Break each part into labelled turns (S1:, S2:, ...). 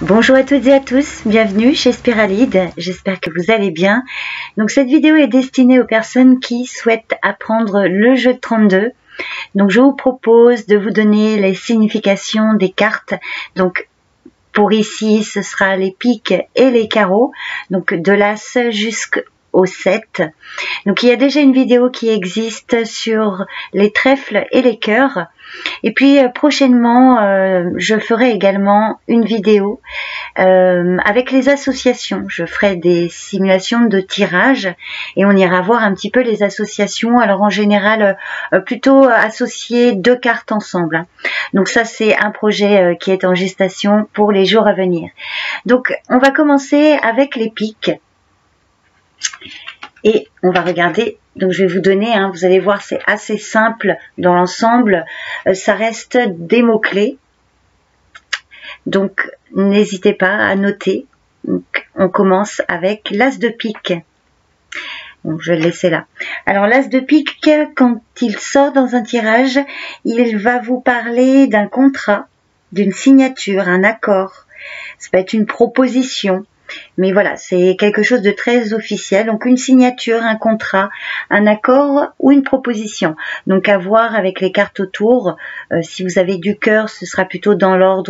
S1: Bonjour à toutes et à tous, bienvenue chez Spiralide, j'espère que vous allez bien. Donc cette vidéo est destinée aux personnes qui souhaitent apprendre le jeu de 32. Donc je vous propose de vous donner les significations des cartes. Donc pour ici ce sera les piques et les carreaux, donc de l'as jusqu'au 7. Donc il y a déjà une vidéo qui existe sur les trèfles et les cœurs. Et puis prochainement, je ferai également une vidéo avec les associations. Je ferai des simulations de tirage et on ira voir un petit peu les associations. Alors en général, plutôt associer deux cartes ensemble. Donc ça, c'est un projet qui est en gestation pour les jours à venir. Donc on va commencer avec les piques. Et on va regarder, donc je vais vous donner, vous allez voir, c'est assez simple dans l'ensemble, ça reste des mots-clés, donc n'hésitez pas à noter. Donc, on commence avec l'as de pique. Donc, je vais le laisser là. Alors l'as de pique, quand il sort dans un tirage, il va vous parler d'un contrat, d'une signature, un accord, ça peut être une proposition. Mais voilà, c'est quelque chose de très officiel. Donc une signature, un contrat, un accord ou une proposition. Donc à voir avec les cartes autour. Si vous avez du cœur, ce sera plutôt dans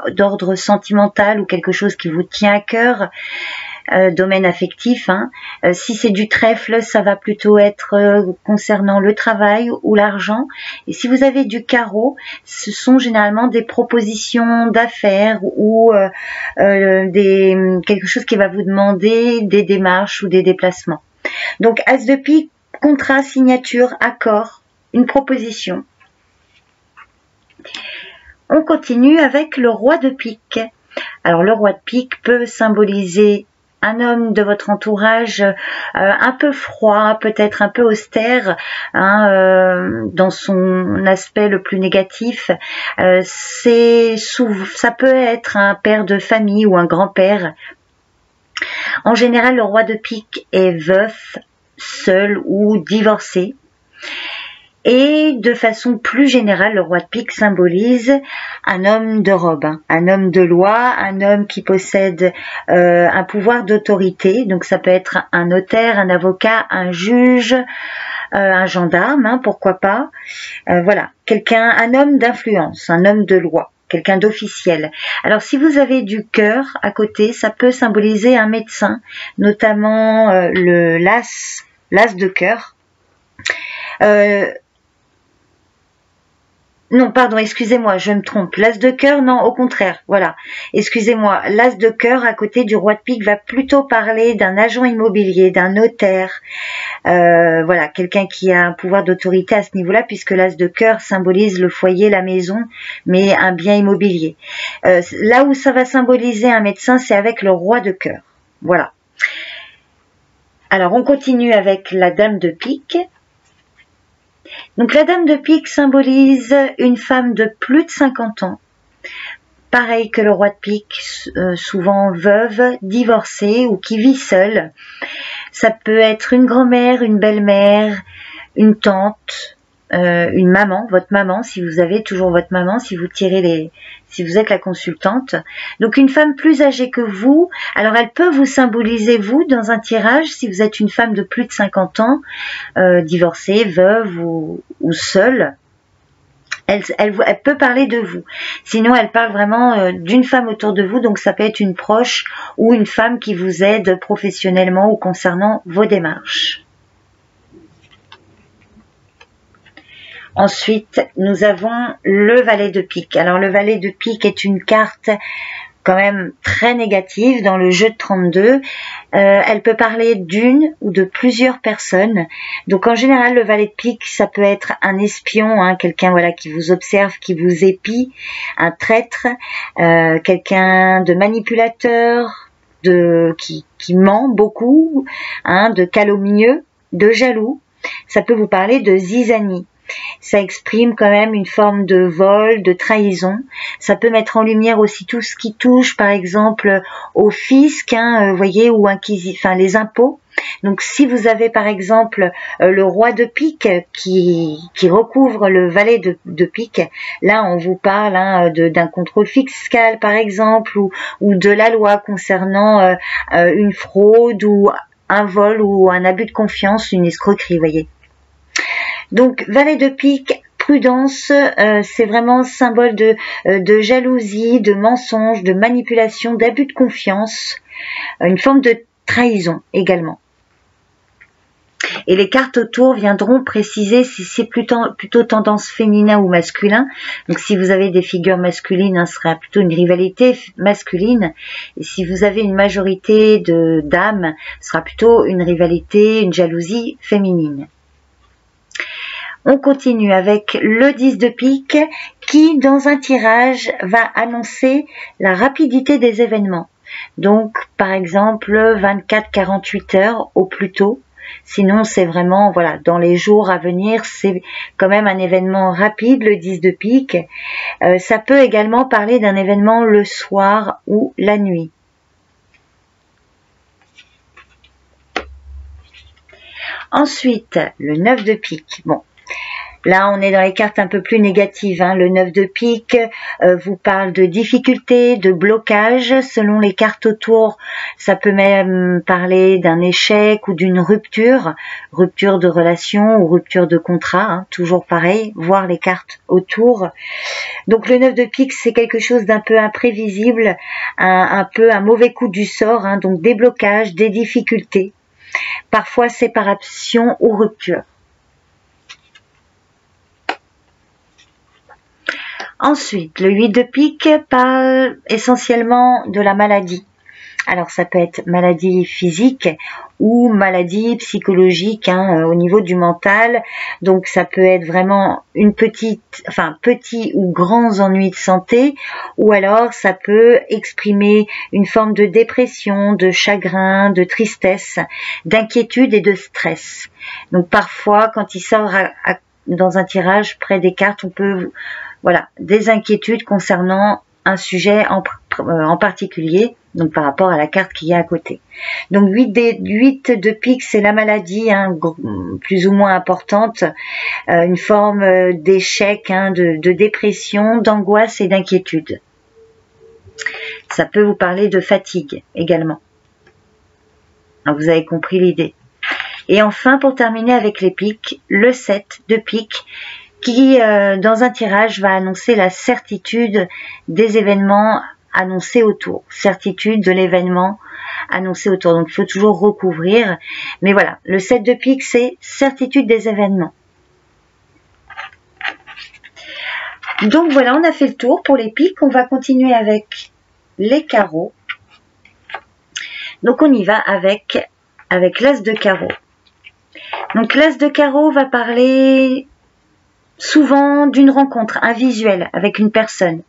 S1: d'ordre sentimental ou quelque chose qui vous tient à cœur. Domaine affectif. Si c'est du trèfle, ça va plutôt être concernant le travail ou l'argent. Et si vous avez du carreau, ce sont généralement des propositions d'affaires ou quelque chose qui va vous demander des démarches ou des déplacements. Donc as de pique, contrat, signature, accord, une proposition. On continue avec le roi de pique. Alors le roi de pique peut symboliser un homme de votre entourage un peu froid, peut-être un peu austère, dans son aspect le plus négatif. Ça peut être un père de famille ou un grand-père. En général, le roi de pique est veuf, seul ou divorcé. Et de façon plus générale, le roi de pique symbolise un homme de robe, un homme de loi, un homme qui possède un pouvoir d'autorité. Donc ça peut être un notaire, un avocat, un juge, un gendarme, pourquoi pas. Voilà, un homme d'influence, un homme de loi, quelqu'un d'officiel. Alors si vous avez du cœur à côté, ça peut symboliser un médecin, notamment l'as de cœur. Non, pardon, excusez-moi, je me trompe. L'as de cœur, non, au contraire, voilà. Excusez-moi, l'as de cœur à côté du roi de pique va plutôt parler d'un agent immobilier, d'un notaire, voilà, quelqu'un qui a un pouvoir d'autorité à ce niveau-là, puisque l'as de cœur symbolise le foyer, la maison, mais un bien immobilier. Là où ça va symboliser un médecin, c'est avec le roi de cœur, voilà. Alors, on continue avec la dame de pique. Donc la dame de pique symbolise une femme de plus de 50 ans, pareil que le roi de pique, souvent veuve, divorcée ou qui vit seule. Ça peut être une grand-mère, une belle-mère, une tante, une maman, votre maman, si vous avez toujours votre maman, si vous êtes la consultante. Donc une femme plus âgée que vous, alors elle peut vous symboliser vous dans un tirage si vous êtes une femme de plus de 50 ans, divorcée, veuve ou seule. Elle peut parler de vous. Sinon, elle parle vraiment d'une femme autour de vous, donc ça peut être une proche ou une femme qui vous aide professionnellement ou concernant vos démarches. Ensuite, nous avons le valet de pique. Alors, le valet de pique est une carte quand même très négative dans le jeu de 32. Elle peut parler d'une ou de plusieurs personnes. Donc, en général, le valet de pique, ça peut être un espion, quelqu'un qui vous observe, qui vous épie, un traître, quelqu'un de manipulateur, qui ment beaucoup, de calomnieux, de jaloux. Ça peut vous parler de zizanie. Ça exprime quand même une forme de vol, de trahison. Ça peut mettre en lumière aussi tout ce qui touche, par exemple, au fisc, vous voyez, ou les impôts. Donc si vous avez par exemple le roi de pique qui recouvre le valet de pique, là on vous parle d'un contrôle fiscal par exemple, ou de la loi concernant une fraude ou un vol ou un abus de confiance, une escroquerie, vous voyez. Donc valet de pique, prudence, c'est vraiment symbole de jalousie, de mensonge, de manipulation, d'abus de confiance, une forme de trahison également. Et les cartes autour viendront préciser si c'est plutôt tendance féminin ou masculin. Donc si vous avez des figures masculines, ce sera plutôt une rivalité masculine. Et si vous avez une majorité de dames, ce sera plutôt une rivalité, une jalousie féminine. On continue avec le 10 de pique qui, dans un tirage, va annoncer la rapidité des événements. Donc, par exemple, 24-48 heures au plus tôt. Sinon, c'est vraiment, voilà, dans les jours à venir, c'est quand même un événement rapide, le 10 de pique. Ça peut également parler d'un événement le soir ou la nuit. Ensuite, le 9 de pique. Bon. Là, on est dans les cartes un peu plus négatives. Le 9 de pique vous parle de difficultés, de blocage. Selon les cartes autour, ça peut même parler d'un échec ou d'une rupture. Rupture de relation ou rupture de contrat. Toujours pareil, voir les cartes autour. Donc le 9 de pique, c'est quelque chose d'un peu imprévisible, un peu un mauvais coup du sort. Donc des blocages, des difficultés. Parfois séparation ou rupture. Ensuite, le 8 de pique parle essentiellement de la maladie. Alors, ça peut être maladie physique ou maladie psychologique au niveau du mental. Donc, ça peut être vraiment petit ou grands ennuis de santé. Ou alors, ça peut exprimer une forme de dépression, de chagrin, de tristesse, d'inquiétude et de stress. Donc, parfois, quand il sort dans un tirage près des cartes, on peut... Voilà, des inquiétudes concernant un sujet en particulier, donc par rapport à la carte qui est à côté. Donc 8 de pique, c'est la maladie, plus ou moins importante, une forme d'échec, de dépression, d'angoisse et d'inquiétude. Ça peut vous parler de fatigue également. Donc vous avez compris l'idée. Et enfin, pour terminer avec les piques, le 7 de pique, qui, dans un tirage, va annoncer la certitude des événements annoncés autour. Certitude de l'événement annoncé autour. Donc, il faut toujours recouvrir. Mais voilà, le 7 de pique, c'est certitude des événements. Donc, voilà, on a fait le tour pour les piques. On va continuer avec les carreaux. Donc, on y va avec l'as de carreau. Donc, l'as de carreau va parler... souvent d'une rencontre, un visuel avec une personne,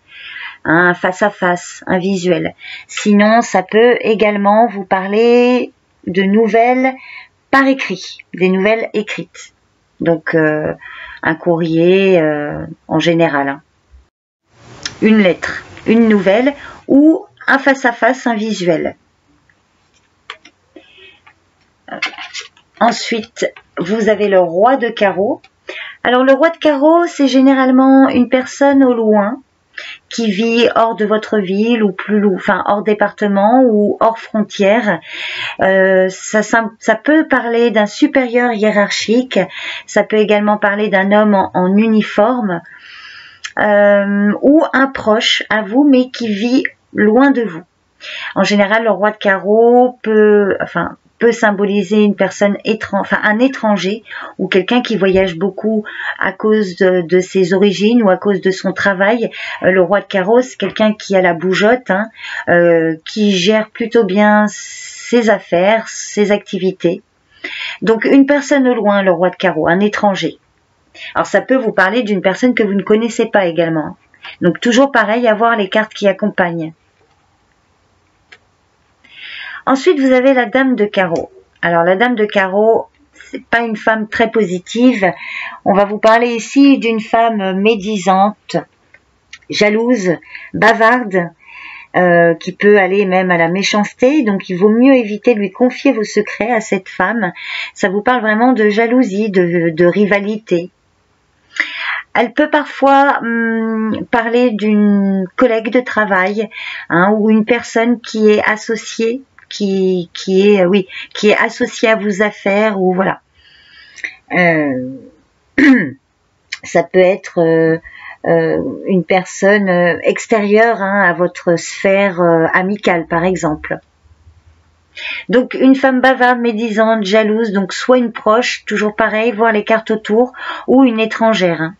S1: un face-à-face, un visuel. Sinon, ça peut également vous parler de nouvelles par écrit, des nouvelles écrites. Donc, un courrier en général. Une lettre, une nouvelle ou un face-à-face, un visuel. Ensuite, vous avez le roi de carreau. Alors le roi de carreau, c'est généralement une personne au loin qui vit hors de votre ville ou hors département ou hors frontière. Ça peut parler d'un supérieur hiérarchique, ça peut également parler d'un homme en uniforme ou un proche à vous mais qui vit loin de vous. En général, le roi de carreau peut symboliser une personne un étranger ou quelqu'un qui voyage beaucoup à cause de ses origines ou à cause de son travail. Le roi de carreau, c'est quelqu'un qui a la bougeotte, qui gère plutôt bien ses affaires, ses activités. Donc une personne au loin, le roi de carreau, un étranger. Alors ça peut vous parler d'une personne que vous ne connaissez pas également. Donc toujours pareil, à voir les cartes qui accompagnent. Ensuite, vous avez la dame de carreau. Alors, la dame de carreau, c'est pas une femme très positive. On va vous parler ici d'une femme médisante, jalouse, bavarde, qui peut aller même à la méchanceté. Donc il vaut mieux éviter de lui confier vos secrets à cette femme. Ça vous parle vraiment de jalousie, de rivalité. Elle peut parfois parler d'une collègue de travail, hein, ou une personne qui est associée, qui est associée à vos affaires, ou voilà. Ça peut être une personne extérieure, hein, à votre sphère amicale, par exemple. Donc une femme bavarde, médisante, jalouse, donc soit une proche, toujours pareil, voir les cartes autour, ou une étrangère, hein.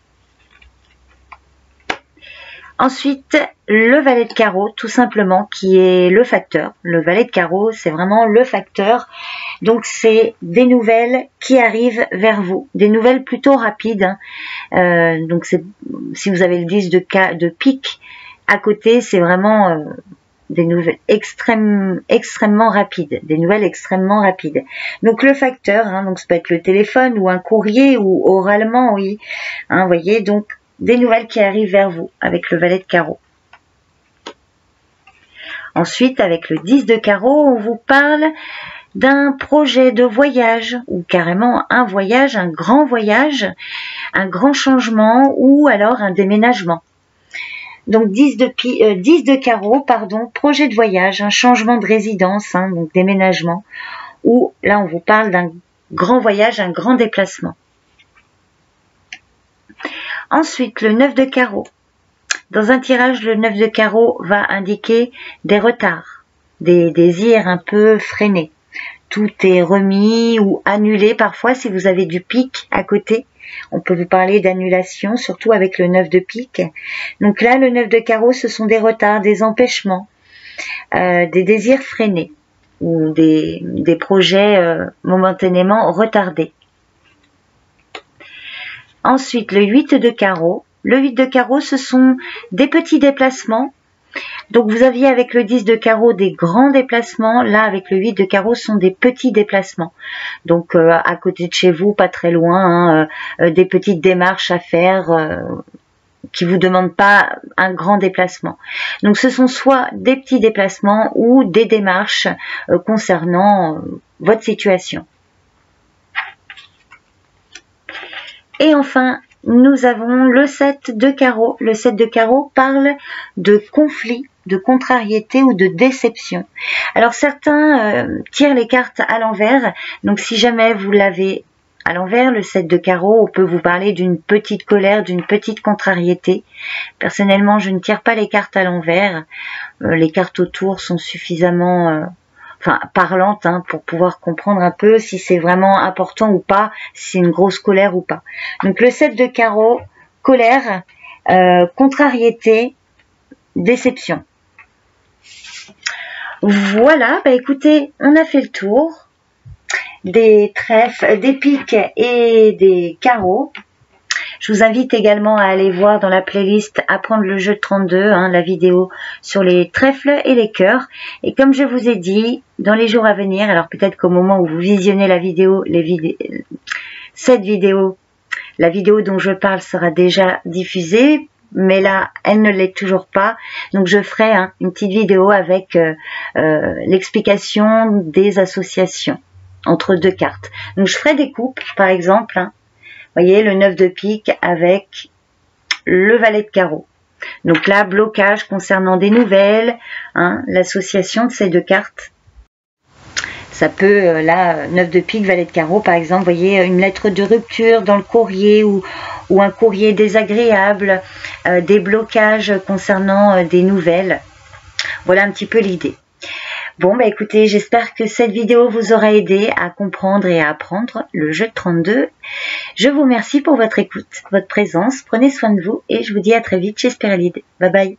S1: Ensuite, le valet de carreau, tout simplement, qui est le facteur. Le valet de carreau, c'est vraiment le facteur. Donc, c'est des nouvelles qui arrivent vers vous. Des nouvelles plutôt rapides, hein. Donc, si vous avez le 10 de pique à côté, c'est vraiment des nouvelles extrêmement rapides. Des nouvelles extrêmement rapides. Donc, le facteur, hein, donc ça peut être le téléphone ou un courrier ou oralement, oui. Hein, voyez, donc, des nouvelles qui arrivent vers vous avec le valet de carreau. Ensuite, avec le 10 de carreau, on vous parle d'un projet de voyage ou carrément un voyage, un grand changement ou alors un déménagement. Donc 10 de carreau, pardon, projet de voyage, un changement de résidence, hein, donc déménagement, ou là on vous parle d'un grand voyage, un grand déplacement. Ensuite, le 9 de carreau. Dans un tirage, le 9 de carreau va indiquer des retards, des désirs un peu freinés. Tout est remis ou annulé parfois si vous avez du pique à côté. On peut vous parler d'annulation, surtout avec le 9 de pique. Donc là, le 9 de carreau, ce sont des retards, des empêchements, des désirs freinés ou des projets momentanément retardés. Ensuite, le 8 de carreau. Le 8 de carreau, ce sont des petits déplacements. Donc, vous aviez avec le 10 de carreau des grands déplacements. Là, avec le 8 de carreau, ce sont des petits déplacements. Donc, à côté de chez vous, pas très loin, hein, des petites démarches à faire qui vous demandent pas un grand déplacement. Donc, ce sont soit des petits déplacements ou des démarches concernant votre situation. Et enfin, nous avons le 7 de carreau. Le 7 de carreau parle de conflit, de contrariété ou de déception. Alors certains tirent les cartes à l'envers. Donc si jamais vous l'avez à l'envers, le 7 de carreau, on peut vous parler d'une petite colère, d'une petite contrariété. Personnellement, je ne tire pas les cartes à l'envers. Les cartes autour sont suffisamment parlante, hein, pour pouvoir comprendre un peu si c'est vraiment important ou pas, si c'est une grosse colère ou pas. Donc le 7 de carreau, colère, contrariété, déception. Voilà, bah écoutez, on a fait le tour des trèfles, des piques et des carreaux. Je vous invite également à aller voir dans la playlist Apprendre le jeu de 32, hein, la vidéo sur les trèfles et les cœurs. Et comme je vous ai dit, dans les jours à venir, alors peut-être qu'au moment où vous visionnez la vidéo, cette vidéo, la vidéo dont je parle sera déjà diffusée, mais là, elle ne l'est toujours pas. Donc je ferai une petite vidéo avec l'explication des associations entre deux cartes. Donc je ferai des coupes, par exemple, hein. Vous voyez, le 9 de pique avec le valet de carreau. Donc là, blocage concernant des nouvelles, hein, l'association de ces deux cartes. Ça peut, là, 9 de pique, valet de carreau, par exemple, vous voyez, une lettre de rupture dans le courrier ou un courrier désagréable, des blocages concernant des nouvelles. Voilà un petit peu l'idée. Bon, bah écoutez, j'espère que cette vidéo vous aura aidé à comprendre et à apprendre le jeu de 32. Je vous remercie pour votre écoute, votre présence. Prenez soin de vous et je vous dis à très vite chez Spiralide. Bye bye.